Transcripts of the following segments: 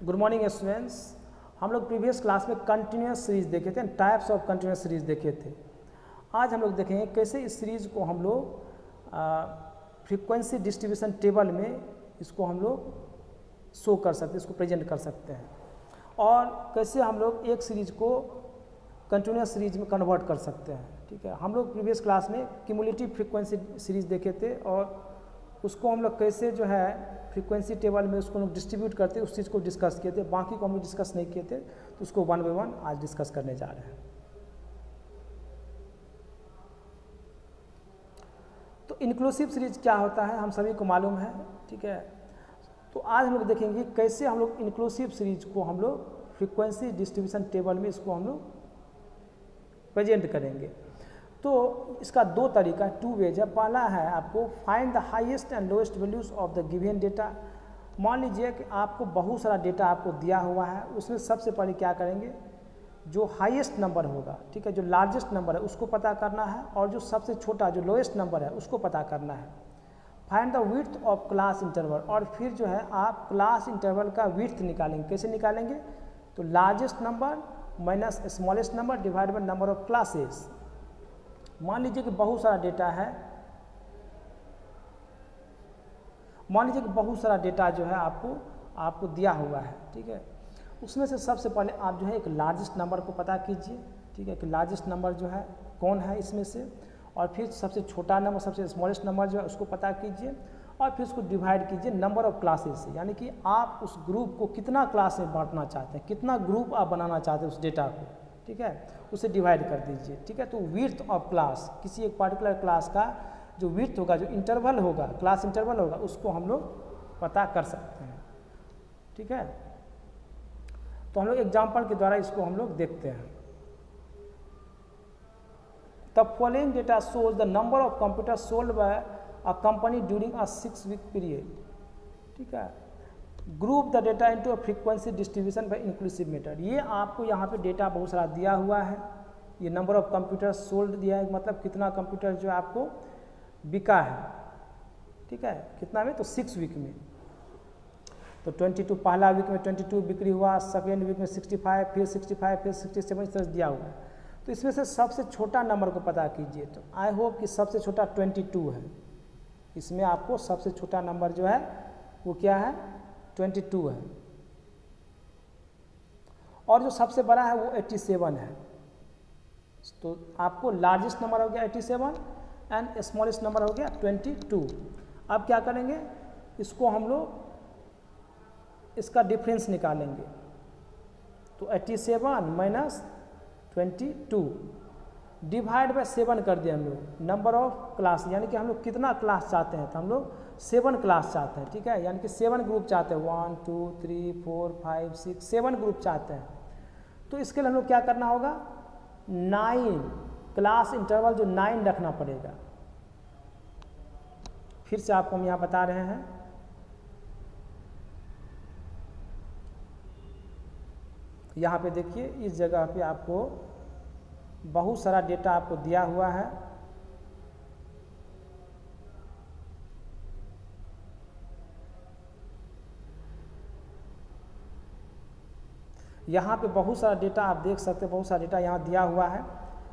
Good morning students. हम लोग previous class में कंटिन्यूस सीरीज देखे थे, टाइप्स ऑफ कंटिन्यूस सीरीज देखे थे। आज हम लोग देखेंगे कैसे इस सीरीज को हम लोग फ्रीक्वेंसी डिस्ट्रीब्यूशन टेबल में इसको हम लोग शो कर सकते हैं, इसको प्रेजेंट कर सकते हैं, और कैसे हम लोग एक सीरीज को कंटिन्यूस सीरीज में कन्वर्ट कर सकते हैं। ठीक है, हम लोग प्रीवियस क्लास में क्यूमुलेटिव फ्रीक्वेंसी सीरीज देखे थे और उसको हम लोग कैसे जो है फ्रीक्वेंसी टेबल में उसको लोग डिस्ट्रीब्यूट करते उस चीज़ को डिस्कस किए थे। बाकी को हम लोग डिस्कस नहीं किए थे, तो उसको वन बाय वन आज डिस्कस करने जा रहे हैं। तो इंक्लूसिव सीरीज क्या होता है हम सभी को मालूम है। ठीक है, तो आज हम लोग देखेंगे कैसे हम लोग इंक्लूसिव सीरीज को हम लोग फ्रीक्वेंसी डिस्ट्रीब्यूशन टेबल में इसको हम लोग प्रेजेंट करेंगे। तो इसका दो तरीका, टू वेज है। पहला है आपको find the highest and lowest values of the given data. मान लीजिए कि आपको बहुत सारा डेटा आपको दिया हुआ है, उसमें सबसे पहले क्या करेंगे, जो हाईएस्ट नंबर होगा, ठीक है, जो लार्जेस्ट नंबर है उसको पता करना है, और जो सबसे छोटा जो लोएस्ट नंबर है उसको पता करना है। Find the width of class interval, और फिर जो है आप क्लास इंटरवल का विड्थ निकालेंगे। कैसे निकालेंगे, तो largest number minus smallest number divide by number of classes. मान लीजिए कि बहुत सारा डेटा है, मान लीजिए कि बहुत सारा डेटा जो है आपको दिया हुआ है। ठीक है, उसमें से सबसे पहले आप जो है एक लार्जेस्ट नंबर को पता कीजिए। ठीक है, कि लार्जेस्ट नंबर जो है कौन है इसमें से, और फिर सबसे छोटा नंबर, सबसे स्मॉलेस्ट नंबर जो है उसको पता कीजिए, और फिर उसको डिवाइड कीजिए नंबर ऑफ क्लासेस से। यानी कि आप उस ग्रुप को कितना क्लास में बांटना चाहते हैं, कितना ग्रुप आप बनाना चाहते हैं उस डेटा को। ठीक है, उसे डिवाइड कर दीजिए। ठीक है, तो विड्थ ऑफ क्लास, किसी एक पर्टिकुलर क्लास का जो विड्थ होगा, जो इंटरवल होगा, क्लास इंटरवल होगा, उसको हम लोग पता कर सकते हैं। ठीक है, तो हम लोग एग्जाम्पल के द्वारा इसको हम लोग देखते हैं। The following data shows the number of computer sold by a company during a 6 week period. ठीक है, group the data into a frequency distribution by inclusive method. ये आपको यहाँ पे डेटा बहुत सारा दिया हुआ है। ये नंबर ऑफ कंप्यूटर सोल्ड दिया है, मतलब कितना कंप्यूटर जो आपको बिका है। ठीक है, कितना में, तो 6 वीक में। तो 22 पहला वीक में 22 बिक्री हुआ, सेकेंड वीक में 65, फिर 65, फिर 67, इस तरह दिया हुआ है। तो इसमें से सबसे छोटा नंबर को पता कीजिए। तो आई होप कि सबसे छोटा 22 है। इसमें आपको सबसे छोटा नंबर जो है वो क्या है, 22 है, और जो सबसे बड़ा है वो 87 है। तो आपको लार्जेस्ट नंबर हो गया 87 एंड स्मॉलेस्ट नंबर हो गया 22। अब क्या करेंगे, इसको हम लोग इसका डिफरेंस निकालेंगे। तो 87 माइनस 22 डिवाइड बाय 7 कर दिया हम लोग नंबर ऑफ क्लास, यानी कि हम लोग कितना क्लास चाहते हैं, तो हम लोग 7 क्लास चाहते हैं। ठीक है, यानी कि 7 ग्रुप चाहते हैं, 1 2 3 4 5 6 7 ग्रुप चाहते हैं। तो इसके लिए हम लोग क्या करना होगा, 9 क्लास इंटरवल जो 9 रखना पड़ेगा। फिर से आपको हम यहाँ बता रहे हैं, यहाँ पे देखिए इस जगह पे आपको बहुत सारा डेटा आपको दिया हुआ है। यहाँ पे बहुत सारा डेटा आप देख सकते हैं, बहुत सारा डेटा यहाँ दिया हुआ है।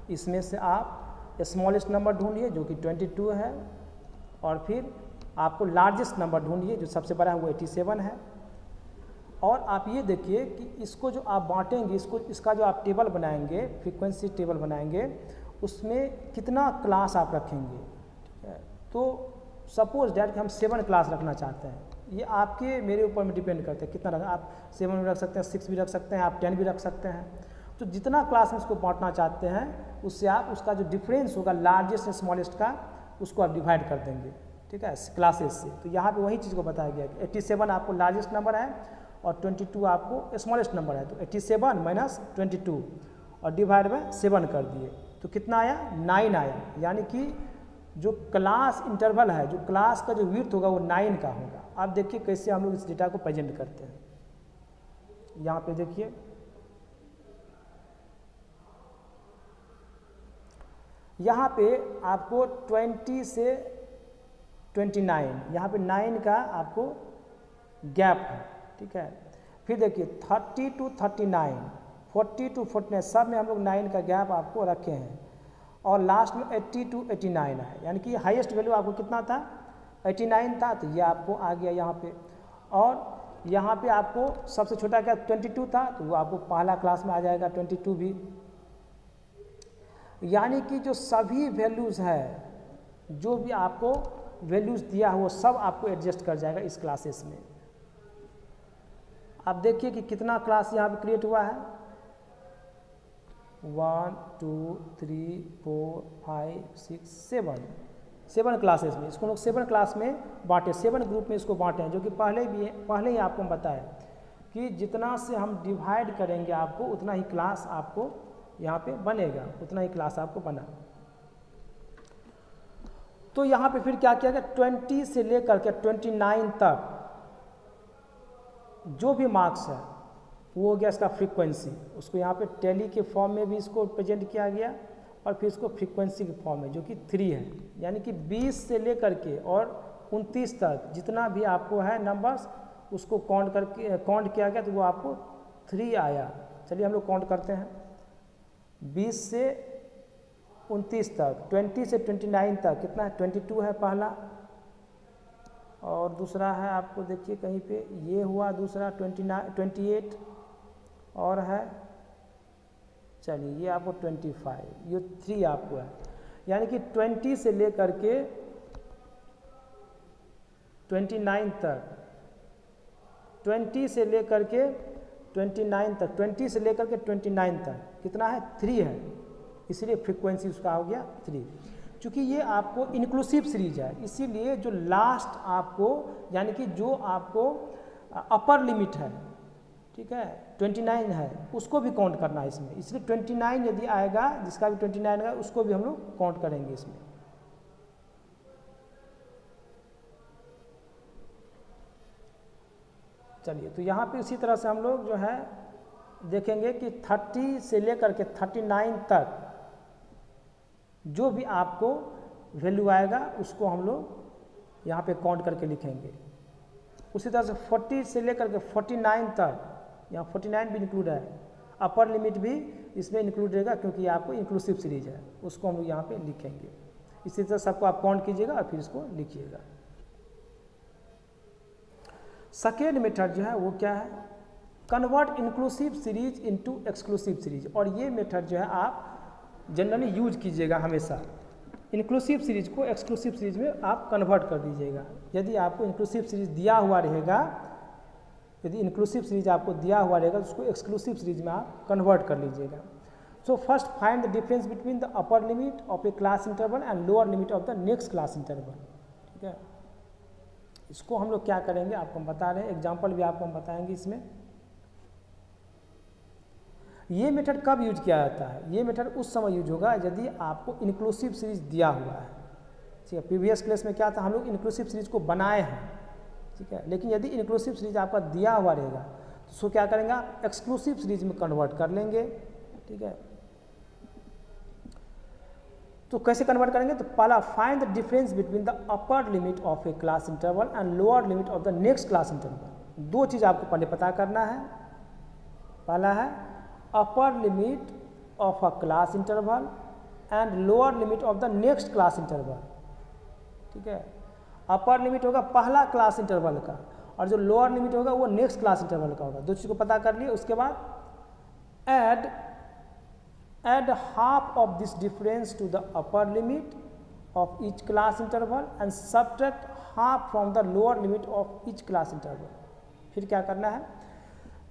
इसमें से आप स्मॉलेस्ट नंबर ढूंढिए जो कि 22 है, और फिर आपको लार्जेस्ट नंबर ढूंढिए जो सबसे बड़ा है वो 87 है। और आप ये देखिए कि इसको जो आप बांटेंगे, इसका जो आप टेबल बनाएंगे, फ्रीक्वेंसी टेबल बनाएंगे, उसमें कितना क्लास आप रखेंगे। ठीक है, तो सपोज डैट कि हम 7 क्लास रखना चाहते हैं। ये आपके मेरे ऊपर में डिपेंड करते हैं कितना आप 7 भी रख सकते हैं, 6 भी रख सकते हैं, आप 10 भी रख सकते हैं। तो जितना क्लास में इसको बांटना चाहते हैं, उससे आप उसका जो डिफरेंस होगा लार्जेस्ट और स्मॉलेस्ट का, उसको आप डिवाइड कर देंगे। ठीक है, क्लासेस से। तो यहाँ पे वही चीज़ को बताया गया कि 87 आपको लार्जेस्ट नंबर है और 22 आपको स्मॉलेस्ट नंबर है। तो 87 माइनस 22 और डिवाइड बाय 7 कर दिए, तो कितना आया, 9 आया। यानी कि जो क्लास इंटरवल है, जो क्लास का जो विड्थ होगा वो 9 का होगा। आप देखिए कैसे हम लोग इस डेटा को प्रेजेंट करते हैं। यहाँ पे देखिए, यहाँ पे आपको 20 से 29, यहाँ पे 9 का आपको गैप है। ठीक है, फिर देखिए 30 to 39, 40 to 49, सब में हम लोग 9 का गैप आपको रखे हैं। और लास्ट में 80 to 89 है, यानी कि हाईएस्ट वैल्यू आपको कितना था, 89 था, तो ये आपको आ गया यहाँ पे। और यहाँ पे आपको सबसे छोटा क्या 22 था, तो वो आपको पहला क्लास में आ जाएगा 22 भी। यानी कि जो सभी वैल्यूज़ है, जो भी आपको वैल्यूज़ दिया हो, सब आपको एडजस्ट कर जाएगा इस क्लासेस में। आप देखिए कि कितना क्लास यहाँ पे क्रिएट हुआ है, 1 2 3 4 5 6 7 क्लासेस में। इसको लोग 7 क्लास में बांटे, 7 ग्रुप में इसको बांटे हैं, जो कि पहले ही आपको बताया कि जितना से हम डिवाइड करेंगे आपको उतना ही क्लास आपको यहाँ पे बनेगा, उतना ही क्लास आपको बना। तो यहाँ पे फिर क्या किया गया, 20 से लेकर के 29 तक जो भी मार्क्स है वो हो गया इसका फ्रीक्वेंसी। उसको यहाँ पे टैली के फॉर्म में भी इसको प्रेजेंट किया गया और फिर इसको फ्रीक्वेंसी के फॉर्म में, जो कि 3 है। यानी कि 20 से लेकर के और 29 तक जितना भी आपको है नंबर्स, उसको काउंट किया गया, तो वो आपको 3 आया। चलिए हम लोग काउंट करते हैं। 20 से 29 तक, 20 से 29 तक कितना है, 22 है पहला, और दूसरा है आपको देखिए कहीं पे ये हुआ दूसरा 28 और है, चलिए ये आपको 25, ये 3 आपको है। यानी कि 20 से लेकर के 29 तक, 20 से लेकर के 29 तक, 20 से लेकर के 29 तक कितना है, 3 है, इसलिए फ्रीक्वेंसी उसका हो गया 3। चूँकि ये आपको इंक्लूसिव सीरीज है, इसीलिए जो लास्ट आपको, यानी कि जो आपको अपर लिमिट है, ठीक है, 29 है, उसको भी काउंट करना है इसमें। इसलिए 29 यदि आएगा, जिसका भी 29 आएगा, उसको भी हम लोग काउंट करेंगे इसमें। चलिए, तो यहाँ पे इसी तरह से हम लोग जो है देखेंगे कि 30 से लेकर के 39 तक जो भी आपको वैल्यू आएगा उसको हम लोग यहाँ पे काउंट करके लिखेंगे। उसी तरह से 40 से लेकर के 49 तक, यहाँ 49 भी इंक्लूड है, अपर लिमिट भी इसमें इंक्लूड रहेगा, क्योंकि ये आपको इंक्लूसिव सीरीज है, उसको हम लोग यहाँ पे लिखेंगे। इसी तरह सबको आप काउंट कीजिएगा और फिर इसको लिखिएगा। सेकेंड मेथड जो है वो क्या है, convert inclusive series into exclusive series. और ये मेथड जो है आप जनरली यूज कीजिएगा हमेशा। इंक्लूसिव सीरीज को एक्सक्लूसिव सीरीज में आप कन्वर्ट कर दीजिएगा। यदि आपको इंक्लूसिव सीरीज दिया हुआ रहेगा, यदि इंक्लूसिव सीरीज आपको दिया हुआ रहेगा, तो उसको एक्सक्लूसिव सीरीज में आप कन्वर्ट कर लीजिएगा। So first find the difference between the upper limit of A class interval and lower limit of the next class interval. ठीक है, इसको हम लोग क्या करेंगे आपको हम बता रहे हैं, एग्जाम्पल भी आपको हम बताएंगे इसमें। ये मेथड कब यूज किया जाता है, ये मेथड उस समय यूज होगा यदि आपको इंक्लूसिव सीरीज दिया हुआ है। ठीक है, प्रीवियस क्लास में क्या था, हम लोग इंक्लूसिव सीरीज को बनाए हैं, ठीक है, लेकिन यदि इंक्लूसिव सीरीज आपका दिया हुआ रहेगा तो उसको क्या करेंगे आप एक्सक्लूसिव सीरीज में कन्वर्ट कर लेंगे। ठीक है, तो कैसे कन्वर्ट करेंगे, तो पहला find the difference between the upper limit of A class interval and lower limit of the next class interval. दो चीज़ आपको पहले पता करना है। पहला है upper limit of a class interval and lower limit of the next class interval. ठीक है, अपर लिमिट होगा पहला क्लास इंटरवल का, और जो लोअर लिमिट होगा वो नेक्स्ट क्लास इंटरवल का होगा। दो चीज़ को पता कर लिए। उसके बाद add half of this difference to the upper limit of each class interval and subtract half from the lower limit of each class interval। फिर क्या करना है,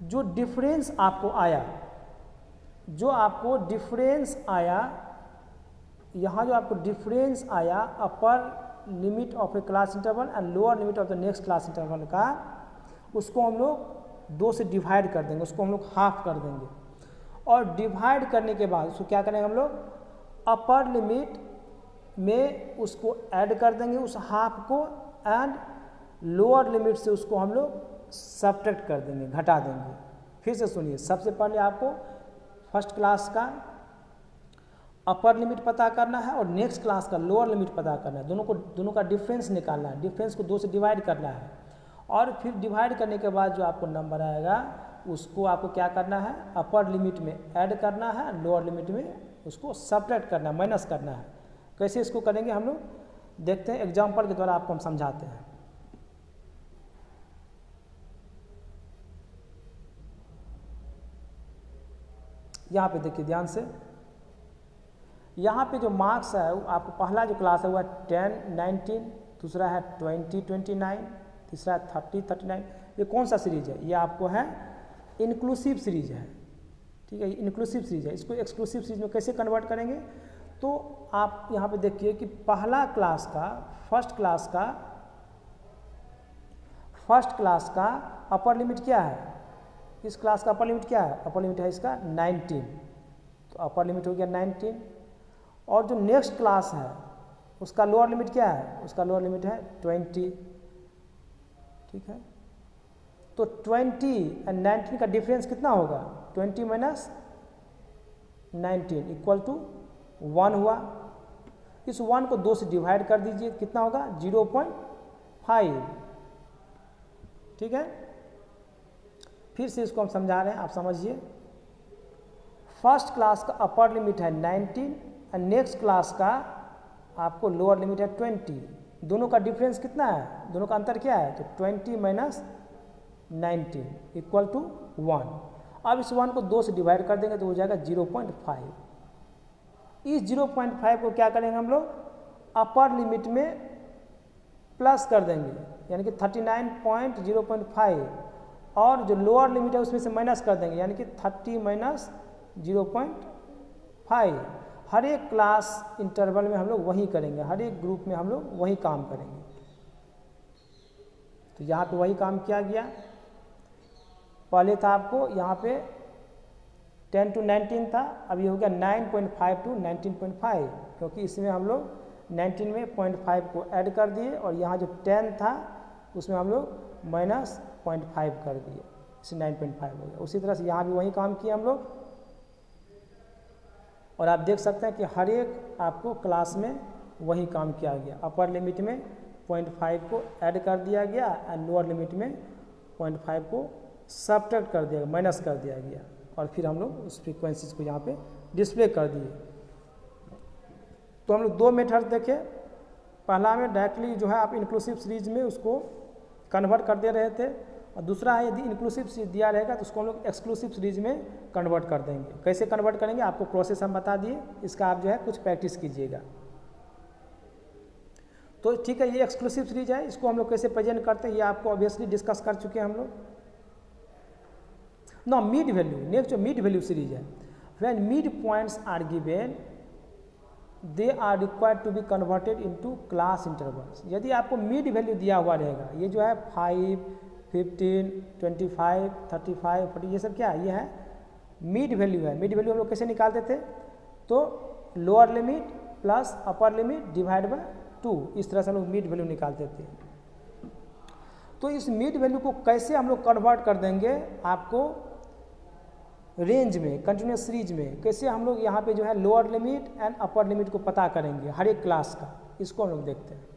जो डिफरेंस आपको आया, जो आपको डिफरेंस आया, यहाँ जो आपको डिफरेंस आया upper limit of A class interval and lower limit of the next class interval का, उसको हम लोग 2 से डिवाइड कर देंगे, उसको हम लोग हाफ कर देंगे। और डिवाइड करने के बाद उसको क्या करेंगे हम लोग, अपर लिमिट में उसको ऐड कर देंगे उस हाफ को, एंड लोअर लिमिट से उसको हम लोग सब्ट्रैक्ट कर देंगे, घटा देंगे। फिर से सुनिए, सबसे पहले आपको फर्स्ट क्लास का अपर लिमिट पता करना है और नेक्स्ट क्लास का लोअर लिमिट पता करना है। दोनों का डिफरेंस निकालना है, डिफरेंस को 2 से डिवाइड करना है, और फिर डिवाइड करने के बाद जो आपको नंबर आएगा उसको आपको क्या करना है, अपर लिमिट में ऐड करना है, लोअर लिमिट में उसको सब्ट्रैक्ट करना है, माइनस करना है। कैसे इसको करेंगे हम लोग देखते हैं, एग्जाम्पल के द्वारा आपको हम समझाते हैं। यहाँ पे देखिए ध्यान से, यहाँ पे जो मार्क्स है वो आपको पहला जो क्लास है वो है 10, 19, दूसरा है 20, 29, तीसरा है 30, 39। ये कौन सा सीरीज है, ये आपको है इंक्लूसिव सीरीज है, ठीक है, इंक्लूसिव सीरीज है। इसको एक्सक्लूसिव सीरीज में कैसे कन्वर्ट करेंगे, तो आप यहाँ पे देखिए कि पहला क्लास का फर्स्ट क्लास का अपर लिमिट क्या है, इस क्लास का अपर लिमिट क्या है, अपर लिमिट है इसका 19, तो अपर लिमिट हो गया 19। और जो नेक्स्ट क्लास है उसका लोअर लिमिट क्या है, उसका लोअर लिमिट है 20, ठीक है। तो 20 और 19 का डिफरेंस कितना होगा, 20 माइनस 19 इक्वल टू 1 हुआ। इस 1 को 2 से डिवाइड कर दीजिए, कितना होगा 0.5, ठीक है। फिर से इसको हम समझा रहे हैं, आप समझिए। फर्स्ट क्लास का अपर लिमिट है 19 और नेक्स्ट क्लास का आपको लोअर लिमिट है 20। दोनों का डिफरेंस कितना है, दोनों का अंतर क्या है, तो 20 माइनस 19 इक्वल टू 1। अब इस 1 को 2 से डिवाइड कर देंगे तो हो जाएगा 0.5। इस 0.5 को क्या करेंगे हम लोग, अपर लिमिट में प्लस कर देंगे, यानी कि 39.0.5, और जो लोअर लिमिट है उसमें से माइनस कर देंगे, यानी कि 30 माइनस 0.5। हर एक क्लास इंटरवल में हम लोग वही करेंगे, हर एक ग्रुप में हम लोग वही काम करेंगे। तो यहाँ पे वही काम किया गया। पहले था आपको यहाँ पे 10 to 19 था, अब ये हो गया 9.5 to 19.5, क्योंकि इसमें हम लोग 19 में 0.5 को ऐड कर दिए, और यहाँ जो 10 था उसमें हम लोग माइनस 0.5 कर दिए, इसे 9.5 हो गया। उसी तरह से यहाँ भी वही काम किए हम लोग। और आप देख सकते हैं कि हर एक आपको क्लास में वही काम किया गया। अपर लिमिट में 0.5 को ऐड कर दिया गया और लोअर लिमिट में 0.5 को सब्ट्रैक्ट कर दिया, माइनस कर दिया गया, और फिर हम लोग उस फ्रीक्वेंसीज को यहाँ पे डिस्प्ले कर दिए। तो हम लोग 2 मेथड देखे। पहला में डायरेक्टली जो है आप इंक्लूसिव सीरीज में उसको कन्वर्ट कर दे रहे थे, और दूसरा है यदि इंक्लूसिव सीरीज दिया रहेगा तो उसको हम लोग एक्सक्लूसिव सीरीज में कन्वर्ट कर देंगे। कैसे कन्वर्ट करेंगे आपको प्रोसेस हम बता दिए, इसका आप जो है कुछ प्रैक्टिस कीजिएगा। तो ठीक है, ये एक्सक्लूसिव सीरीज है, इसको हम लोग कैसे प्रेजेंट करते हैं ये आपको ऑब्वियसली डिस्कस कर चुके हैं हम लोग। ना मिड वैल्यू, नेक्स्ट जो मिड वैल्यू सीरीज है, when mid points are given they are required to be converted into class intervals. यदि आपको मिड वैल्यू दिया हुआ रहेगा, ये जो है 5, 15, 25, 35, 40, ये सब क्या है, ये है मिड वैल्यू है। मिड वैल्यू हम लोग कैसे निकालते थे, तो lower limit plus upper limit divide by 2, इस तरह से हम लोग मिड वैल्यू निकालते थे। तो इस मिड वैल्यू को कैसे हम लोग कन्वर्ट कर देंगे आपको रेंज में, कंटिन्यूस सीरीज में, कैसे हम लोग यहाँ पे जो है lower limit and upper limit को पता करेंगे हर एक क्लास का, इसको हम लोग देखते हैं।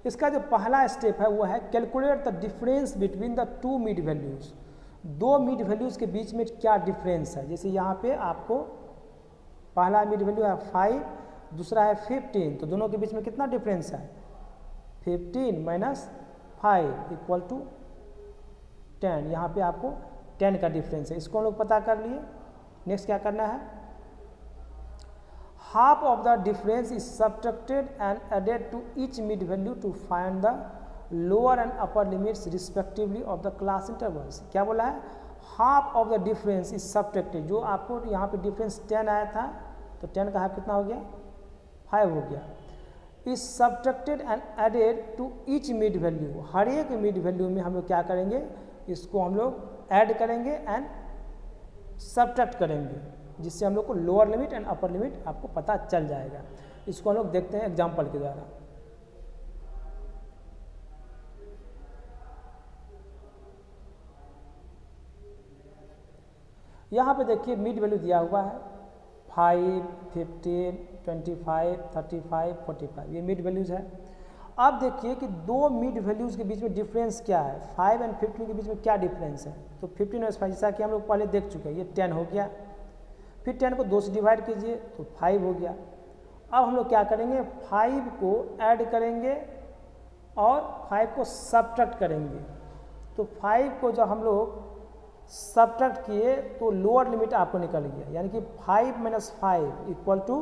इसका जो पहला स्टेप है वो है calculate the difference between the 2 mid values. 2 mid values के बीच में क्या डिफरेंस है। जैसे यहाँ पे आपको पहला मिड वैल्यू है 5, दूसरा है 15, तो दोनों के बीच में कितना डिफरेंस है, 15 माइनस 5 इक्वल टू 10। यहाँ पे आपको 10 का डिफरेंस है, इसको हम लोग पता कर लिए। नेक्स्ट क्या करना है, half of the difference is subtracted and added to each mid value to find the lower and upper limits respectively of the class intervals। क्या बोला है, half of the difference is subtracted। जो आपको यहाँ पे डिफरेंस 10 आया था, तो 10 का हाफ कितना हो गया, 5 हो गया। is subtracted and added to each mid value। हर एक मिड वैल्यू में हम लोग क्या करेंगे, इसको हम लोग ऐड करेंगे एंड सब्ट्रैक्ट करेंगे, जिससे हम लोग को lower limit and upper limit आपको पता चल जाएगा। इसको हम लोग देखते हैं एग्जांपल के द्वारा। यहाँ पे देखिए मिड वैल्यू दिया हुआ है 5, 15, 25, 35, 45, ये मिड वैल्यूज है। अब देखिए कि दो मिड वैल्यूज़ के बीच में डिफरेंस क्या है, 5 और 15 के बीच में क्या डिफरेंस है। तो 15 और 5 जैसा कि हम लोग पहले देख चुके हैं, ये 10 हो गया, फिर 10 को 2 से डिवाइड कीजिए तो 5 हो गया। अब हम लोग क्या करेंगे, 5 को ऐड करेंगे और 5 को सब्ट्रैक्ट करेंगे। तो 5 को जब हम लोग सब्ट्रैक्ट किए तो लोअर लिमिट आपको निकल गया, यानी कि 5 - 5 इक्वल टू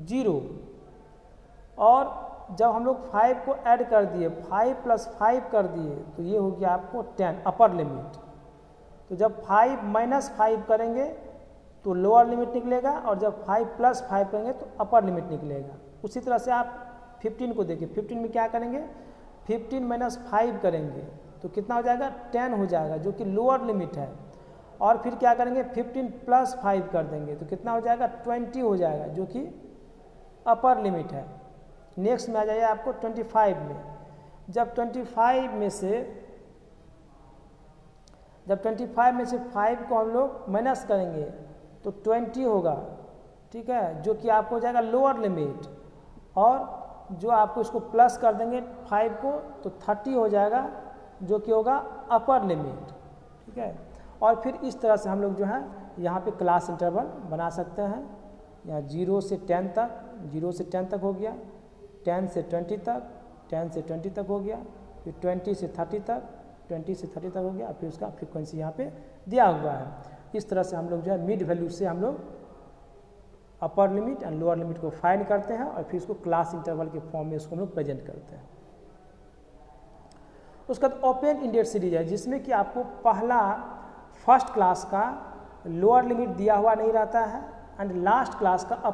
0। और जब हम लोग 5 को ऐड कर दिए, 5 + 5 कर दिए तो ये हो गया आपको 10 अपर लिमिट। तो जब 5 - 5 करेंगे तो लोअर लिमिट निकलेगा, और जब 5 + 5 करेंगे तो अपर लिमिट निकलेगा। उसी तरह से आप 15 को देखिए, 15 में क्या करेंगे, 15 - 5 करेंगे तो कितना हो जाएगा, 10 हो जाएगा, जो कि लोअर लिमिट है। और फिर क्या करेंगे, 15 + 5 कर देंगे तो कितना हो जाएगा, 20 हो जाएगा, जो कि अपर लिमिट है। नेक्स्ट में आ जाइए आपको 25 में। जब 25 में से 5 को हम लोग माइनस करेंगे तो 20 होगा, ठीक है, जो कि आपको हो जाएगा लोअर लिमिट। और जो आपको इसको प्लस कर देंगे 5 को तो 30 हो जाएगा, जो कि होगा अपर लिमिट, ठीक है। और फिर इस तरह से हम लोग जो है यहाँ पे क्लास इंटरवल बना सकते हैं। यहाँ 0 से 10 तक, 0 से 10 तक हो गया, 10 से 20 तक, 10 से 20 तक हो गया, फिर 20 से 30 तक, 20 से 30 तक हो गया, फिर उसका फ्रीक्वेंसी यहाँ पे दिया हुआ है। इस तरह से हम लोग जो है मिड वैल्यू से हम लोग upper limit and lower limit को फाइंड करते हैं और फिर इसको क्लास इंटरवल के फॉर्म में इसको हम लोग प्रेजेंट करते हैं। उसके बाद ओपन इंडेड सीरीज है, जिसमें कि आपको पहला फर्स्ट क्लास का लोअर लिमिट दिया हुआ नहीं रहता है एंड लास्ट क्लास का अपर